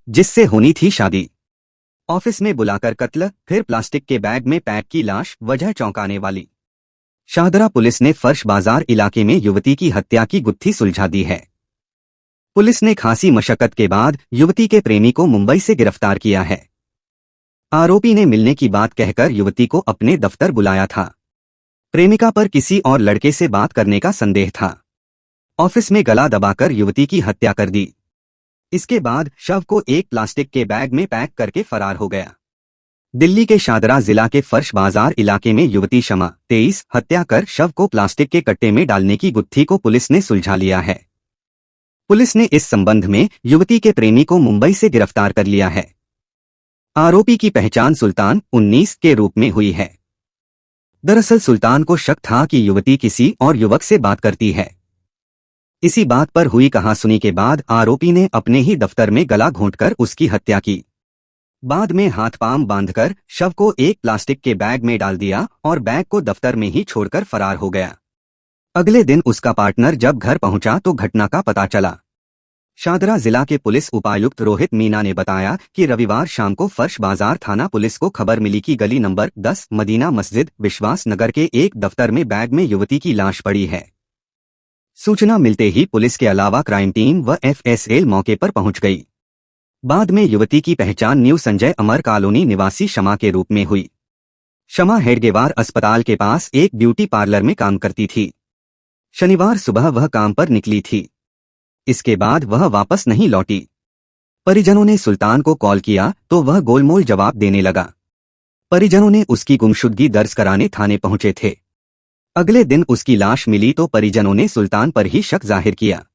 जिससे होनी थी शादी। ऑफिस में बुलाकर कत्ल, फिर प्लास्टिक के बैग में पैक की लाश, वजह चौंकाने वाली। शाहदरा पुलिस ने फर्श बाजार इलाके में युवती की हत्या की गुत्थी सुलझा दी है। पुलिस ने खासी मशक्कत के बाद युवती के प्रेमी को मुंबई से गिरफ्तार किया है। आरोपी ने मिलने की बात कहकर युवती को अपने दफ्तर बुलाया था। प्रेमिका पर किसी और लड़के से बात करने का संदेह था। ऑफिस में गला दबाकर युवती की हत्या कर दी। इसके बाद शव को एक प्लास्टिक के बैग में पैक करके फरार हो गया। दिल्ली के शाहदरा जिला के फर्श बाजार इलाके में युवती शमा 23 हत्या कर शव को प्लास्टिक के कट्टे में डालने की गुत्थी को पुलिस ने सुलझा लिया है। पुलिस ने इस संबंध में युवती के प्रेमी को मुंबई से गिरफ्तार कर लिया है। आरोपी की पहचान सुल्तान 19 के रूप में हुई है। दरअसल सुल्तान को शक था कि युवती किसी और युवक से बात करती है। इसी बात पर हुई कहासुनी के बाद आरोपी ने अपने ही दफ्तर में गला घोंटकर उसकी हत्या की। बाद में हाथ पांव बांधकर शव को एक प्लास्टिक के बैग में डाल दिया और बैग को दफ्तर में ही छोड़कर फरार हो गया। अगले दिन उसका पार्टनर जब घर पहुंचा तो घटना का पता चला। शाहदरा जिला के पुलिस उपायुक्त रोहित मीना ने बताया कि रविवार शाम को फर्श बाजार थाना पुलिस को खबर मिली कि गली नंबर 10 मदीना मस्जिद विश्वास नगर के एक दफ्तर में बैग में युवती की लाश पड़ी है। सूचना मिलते ही पुलिस के अलावा क्राइम टीम व एफएसएल मौके पर पहुंच गई। बाद में युवती की पहचान न्यू संजय अमर कॉलोनी निवासी शमा के रूप में हुई। शमा हेडगेवार अस्पताल के पास एक ब्यूटी पार्लर में काम करती थी। शनिवार सुबह वह काम पर निकली थी। इसके बाद वह वापस नहीं लौटी। परिजनों ने सुल्तान को कॉल किया तो वह गोलमोल जवाब देने लगा। परिजनों ने उसकी गुमशुदगी दर्ज कराने थाने पहुंचे थे। अगले दिन उसकी लाश मिली तो परिजनों ने सुल्तान पर ही शक जाहिर किया।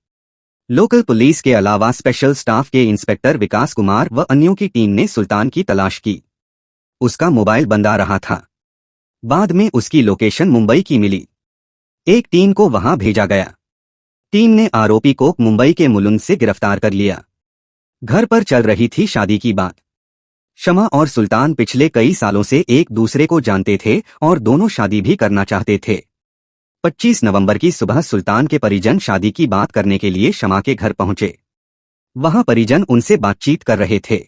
लोकल पुलिस के अलावा स्पेशल स्टाफ के इंस्पेक्टर विकास कुमार व अन्यों की टीम ने सुल्तान की तलाश की। उसका मोबाइल बंद आ रहा था। बाद में उसकी लोकेशन मुंबई की मिली। एक टीम को वहां भेजा गया। टीम ने आरोपी को मुंबई के मुलुंड से गिरफ्तार कर लिया। घर पर चल रही थी शादी की बात। शमा और सुल्तान पिछले कई सालों से एक दूसरे को जानते थे और दोनों शादी भी करना चाहते थे। 25 नवंबर की सुबह सुल्तान के परिजन शादी की बात करने के लिए शमा के घर पहुंचे। वहां परिजन उनसे बातचीत कर रहे थे।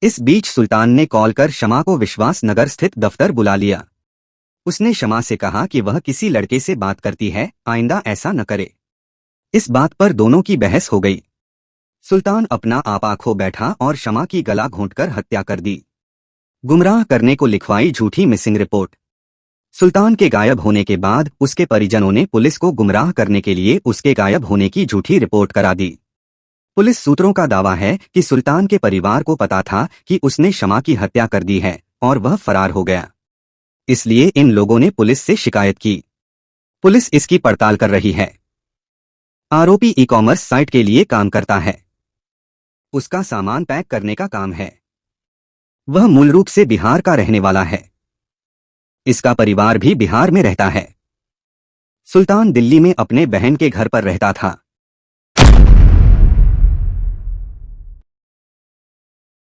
इस बीच सुल्तान ने कॉल कर शमा को विश्वास नगर स्थित दफ्तर बुला लिया। उसने शमा से कहा कि वह किसी लड़के से बात करती है, आइंदा ऐसा न करे। इस बात पर दोनों की बहस हो गई। सुल्तान अपना आपा खो बैठा और शमा की गला घोंटकर हत्या कर दी। गुमराह करने को लिखवाई झूठी मिसिंग रिपोर्ट। सुल्तान के गायब होने के बाद उसके परिजनों ने पुलिस को गुमराह करने के लिए उसके गायब होने की झूठी रिपोर्ट करा दी। पुलिस सूत्रों का दावा है कि सुल्तान के परिवार को पता था कि उसने शमा की हत्या कर दी है और वह फरार हो गया। इसलिए इन लोगों ने पुलिस से शिकायत की। पुलिस इसकी पड़ताल कर रही है। आरोपी ई-कॉमर्स साइट के लिए काम करता है। उसका सामान पैक करने का काम है। वह मूल रूप से बिहार का रहने वाला है। इसका परिवार भी बिहार में रहता है। सुल्तान दिल्ली में अपने बहन के घर पर रहता था।